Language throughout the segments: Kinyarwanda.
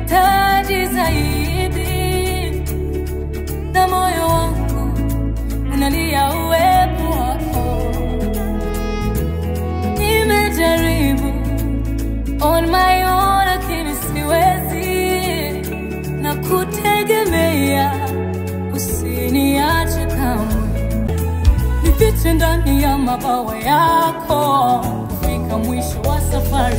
nahitaji zaidi, na moyo wangu unalia uwepo wako. Nimejaribu on my own lakini siwezi, na kutegemea usiniache kamwe. Nifiche ndani ya mabawa yako, kufika mwisho wa safari.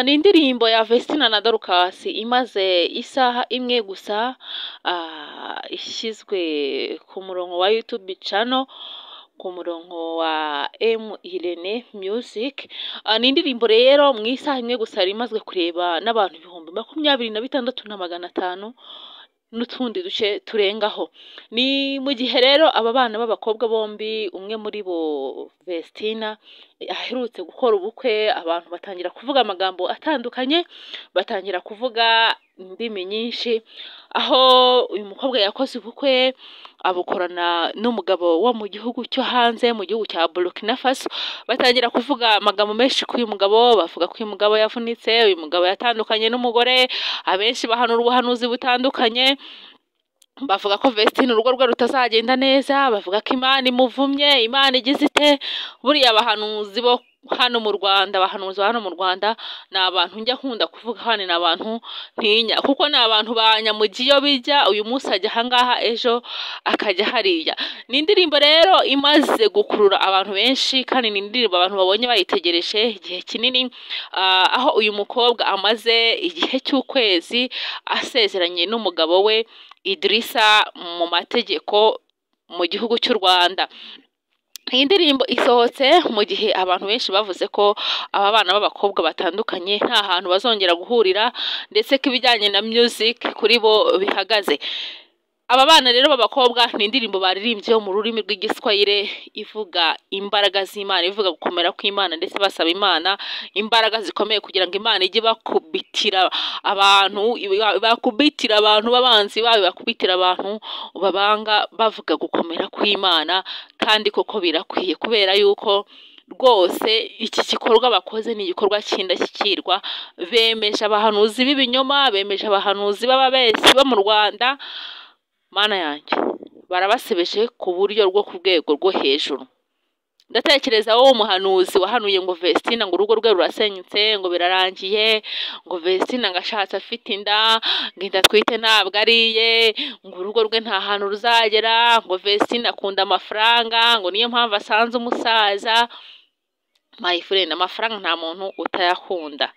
Ni indirimbo ya Vestina na Dorcas imaze isaha imwe gusa ishyizwe ku murongo wa YouTube channel, ku murongo wa Irene Music. Ni indirimbo rero mu isaha imwe gusa rimazwe kureba n'abantu 26,500 n'utundi duce turengaho. Ni mu gihe rero aba bana b'abakobwa bombi, umwe muri bo Vestina aherutse gukora ubukwe, abantu batangira kuvuga amagambo atandukanye, batangira kuvuga indimi nyinshi, aho uyu mukobwa yakoze ubukwe abukorana n'umugabo wo mu gihugu cyo hanze, mu gihugu cya Burkina Faso. Batangira kuvuga amagambo menshi kuri uyu mugabo, bavuga ko uyu mugabo yavunitse, uyu mugabo yatandukanye n'umugore, abenshi bahanura ubuhanuzi butandukanye, bavuga ko Vestina urugo rwe rutazagenda neza, bavuga ko Imana imuvumye, Imana igize ite. Buriya abahanuzi bo hano mu Rwanda, abahanuzi hano mu Rwanda ni abantu njya nkunda kuvuga hano, ni abantu ntinya, kuko ni abantu banyamugiyo bijya, uyu munsi ajya ahangaha ejo akajya hariya. Ni indirimbo rero imaze gukurura abantu benshi, kandi ni indirimbo abantu babonye bayitegereje igihe kinini, aho uyu mukobwa amaze igihe cy'ukwezi asezeranye n'umugabo we Idrissa mu mategeko mu gihugu cy'u Rwanda. Iyi ndirimbo isohotse mu gihe abantu benshi bavuze ko aba bana b'abakobwa batandukanye nta hantu bazongera guhurira, ndetse ko ibijyanye na music kuri bo bihagaze. Aba bana rero b'abakobwa ni indirimbo baririmbye mu rurimi rw'igiswahili ivuga imbaraga z'Imana, ivuga gukomera kw'Imana, ndetse basaba Imana imbaraga zikomeye kugira ngo Imana ijye bakubitira abantu, bakubitira abantu babanzi bawe, bakubitira abantu babanga, bavuga gukomera kw'Imana. Kandi koko birakwiye, kubera yuko rwose iki gikorwa bakoze ni igikorwa cy'indashyikirwa. Bemeje abahanuzi b'ibinyoma, bemeje abahanuzi b'ababeshyi bo mu Rwanda. Mana yanjye, barabasebeje ku buryo rwo ku rwego rwo hejuru. Ndatekereza wowe umuhanuzi wahanuye ngo Vestina ngo urugo rwe rurasenyutse, ngo birarangiye, ngo Vestina ngo ashatse afite inda, ngo inda twite ntabwo ariye, ngo urugo rwe nta hantu ruzagera, ngo Vestina akunda amafaranga, ngo niyo mpamvu asanze umusaza. My friend, amafaranga nta muntu utayakunda.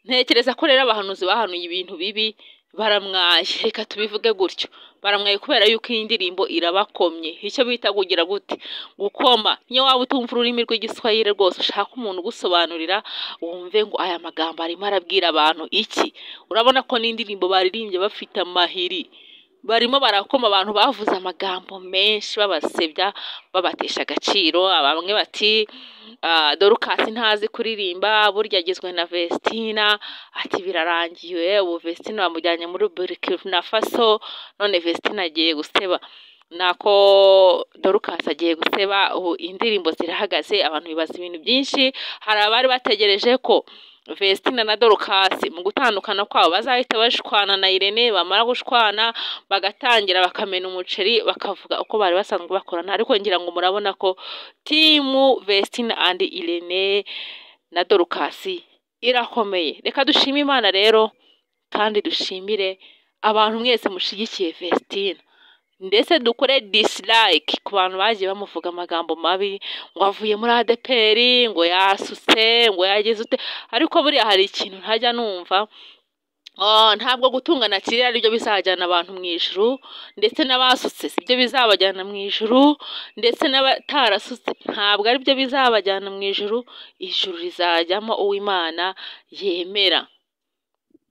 Ntekereza ko rero abahanuzi bahanuye ibintu bibi baramwaye, reka tubivuge gutyo, baramwaye kubera yuko iyi ndirimbo irabakomye. Icyo bita kugira gute, gukoma. Niyo waba utumva ururimi rw'igiswahili rwose, ushaka umuntu ugusobanurira, wumve ngo aya magambo arimo arabwira abantu iki. Urabona ko n'indirimbo baririmbye bafite amahiri, barimo barakoma abantu bavuze amagambo menshi babasebya, babatesha agaciro. Bamwe bati Dorcas ntazi kuririmba, burya agizwe na Vestina, ati birarangiye, ubu Vestina bamujyanye muri Burkina Faso, none Vestina agiye guseba, nako Dorcas agiye guseba. Ubu indirimbo zirahagaze, abantu bibaza ibintu byinshi. Hari abari bategereje ko Vestina na Dorcas mu gutandukana kwabo bazahita bashwana na Irene, bamara gushwana bagatangira bakamena umuceri, bakavuga uko bari basanzwe bakorana. Ariko ngira ngo murabona ko timu Vestina and Irene na Dorcas irakomeye. Reka dushime Imana rero, kandi dushimire abantu mwese mushigikiye Vestina, ndetse dukore dislike ku bantu bagiye bamuvuga amagambo mabi, ngo avuye muri ADPR, ngo yasutse, ngo yageze ute. Ariko buriya hari ikintu ntajya numva, ntabwo gutungana kiri ari byo bizajyana abantu mu ijuru, ndetse n'abasutse si byo bizabajyana mu ijuru, ndetse n'abatarasutse ntabwo ari byo bizabajyana mu ijuru. Ijuru rizajyamo uw'Imana yemera,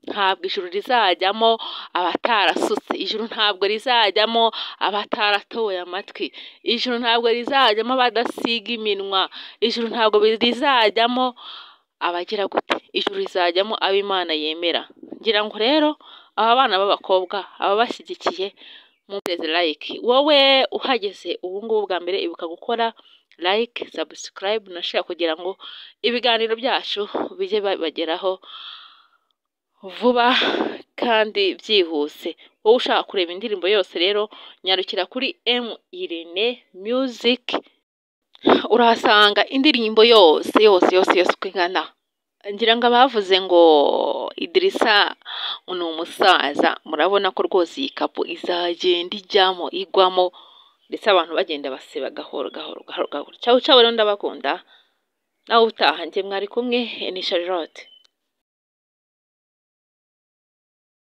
ntabwo ijuru rizajyamo abatarasutse, ijuru ntabwo rizajyamo abataratoye amatwi, ijuru ntabwo rizajyamo abadasiga iminwa, ijuru ntabwo rizajyamo abagira gute, ijuru rizajyamo ab'Imana yemera. Ngira ngo rero aba bana b'abakobwa aba bashyigikiye muteze like. Wowe uhageze ubu ngubu bwa mbere, ibuka gukora like, subscribe na share kugira ngo ibiganiro byacu bijye bageraho vuba kandi byihuse. Wowe ushaka kureba indirimbo yose rero nyarukira kuri M Irene Music, urahasanga indirimbo yose uko ingana. Ngira ngo abavuze ngo Idrissa ni umusaza, murabona ko rwose iyi kapo izagenda igwamo ndetse abantu bagenda baseba gahoro. Ciao rero ndabakunda, nawe utaha njye mwari kumwe ni Charlotte.